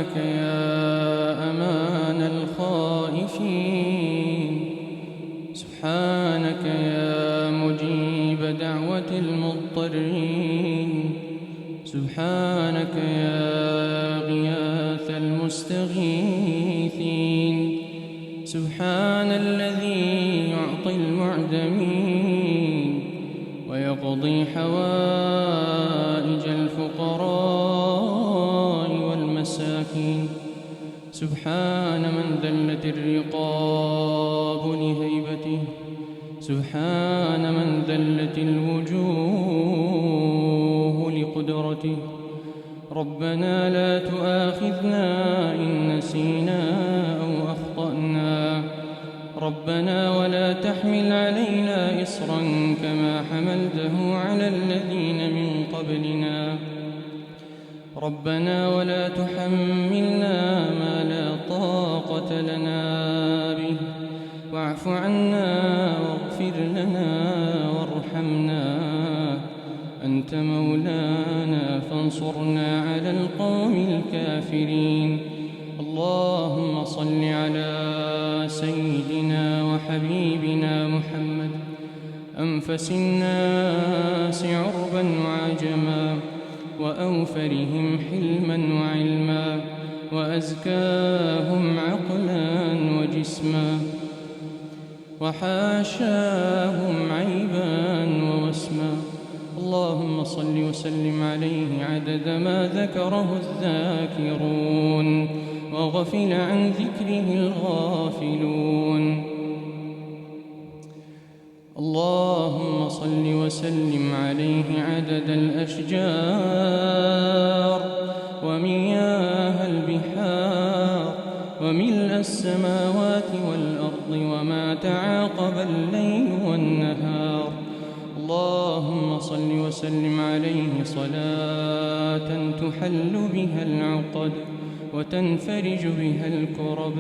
سبحانك يا أمان الخائفين، سبحانك يا مجيب دعوة المضطرين، سبحانك يا غياث المستغيثين، سبحان الذي يعطي المعدمين ويقضي حوائج الفقراء والمساكين، سبحان من ذلت الرقاب لهيبته، سبحان من ذلت الوجوه لقدرته. ربنا لا تؤاخذنا إن نسينا أو أخطأنا، ربنا ولا تحمل علينا إصرا كما حملته على الذين من قبلنا، ربنا ولا تحملنا ما لا طاقة لنا به، واعف عنا واغفر لنا وارحمنا، أنت مولانا فانصرنا على القوم الكافرين. اللهم صل على سيدنا وحبيبنا محمد، أنفس الناس عربا وعجما، وأوفرهم حلما وعلما، وأزكاهم عقلا وجسما، وحاشاهم عيبا ووسما. اللهم صل وسلم عليه عدد ما ذكره الذاكرون وغفل عن ذكره الغافلون. اللهم صل وسلم عليه عدد الأشجار ومياه البحار وملء السماوات والأرض وما تعاقب الليل والنهار. اللهم صل وسلم عليه صلاة تحل بها العقد وتنفرج بها الكرب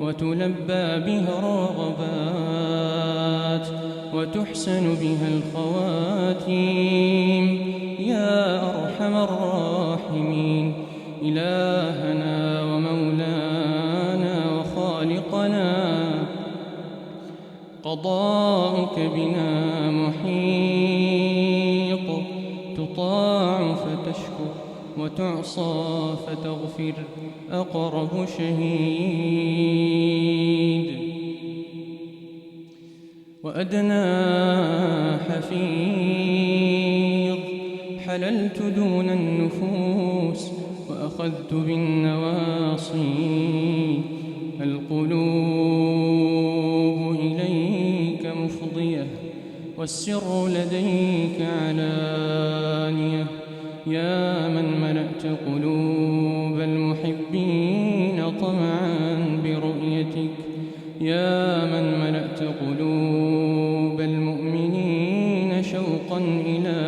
وتلبى بها الرغبات وتحسن بها الخواتيم، يا أرحم الراحمين. إلهنا ومولانا وخالقنا، قضاؤك بنا محيط، تطاع فتشكر وتعصى فتغفر، أقرب شهيد وأدنى حفيظ. حللت دون النفوس وأخذت بالنواصي، القلوب إليك مفضية والسر لديك علانية، يا من ملأت قلوب المحبين طمعا برؤيتك، يا من ملأت قلوب المؤمنين شوقا إلى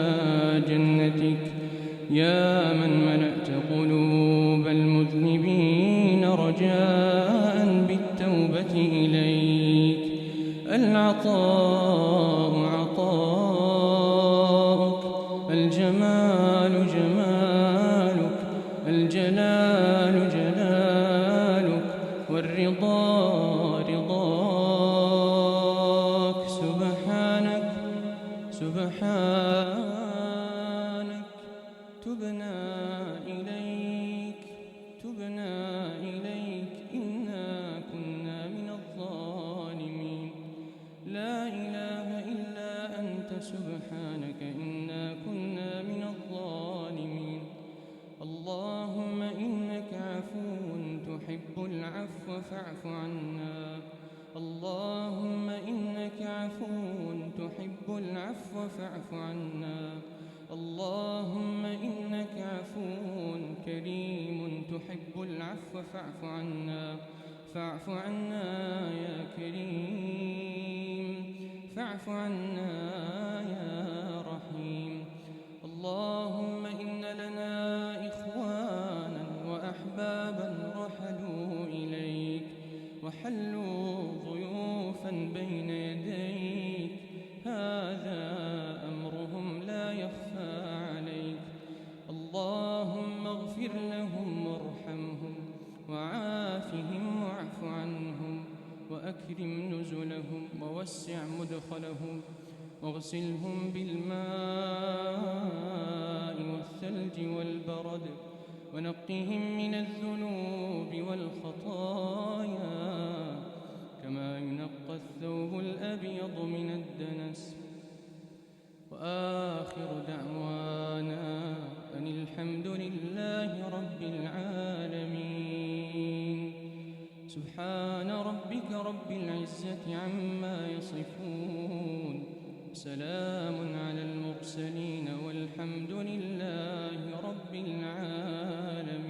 جنتك، يا من ملأت قلوب المذنبين رجاء بالتوبة إليك. العطاء عطاؤك، الجمال جمالك، الجلال جلالك، والرضا رضاك. سبحانك سبحانك، تبنا إليك تبنا إليك، إنا كنا من الظالمين. لا إله إلا أنت سبحانك إنا كنا من الظالمين. اللهم إنك عفو تحب العفو فاعف عنا، اللهم إنك عفو تحب العفو فاعف عنا، اللهم إنك عفو كريم تحب العفو فاعف عنا، فاعف عنا يا كريم، فاعف عنا يا رحيم. اللهم إن لنا إخوانا وأحبابا رحلوا إليك وحلوا ضيوفا بين يديك، هذا أمرهم لا يخفى عليك. اللهم اغفر لهم وارحمهم ووسع مدخلهم واغسلهم بالماء والثلج والبرد ونقهم من الذنوب والخطايا كما ينقى الثوب الأبيض من الدنس. وآخر دعوانا أن الحمد لله رب العالمين. سبحان ربك رب العزة عما يصفون، سلام على المرسلين والحمد لله رب العالمين.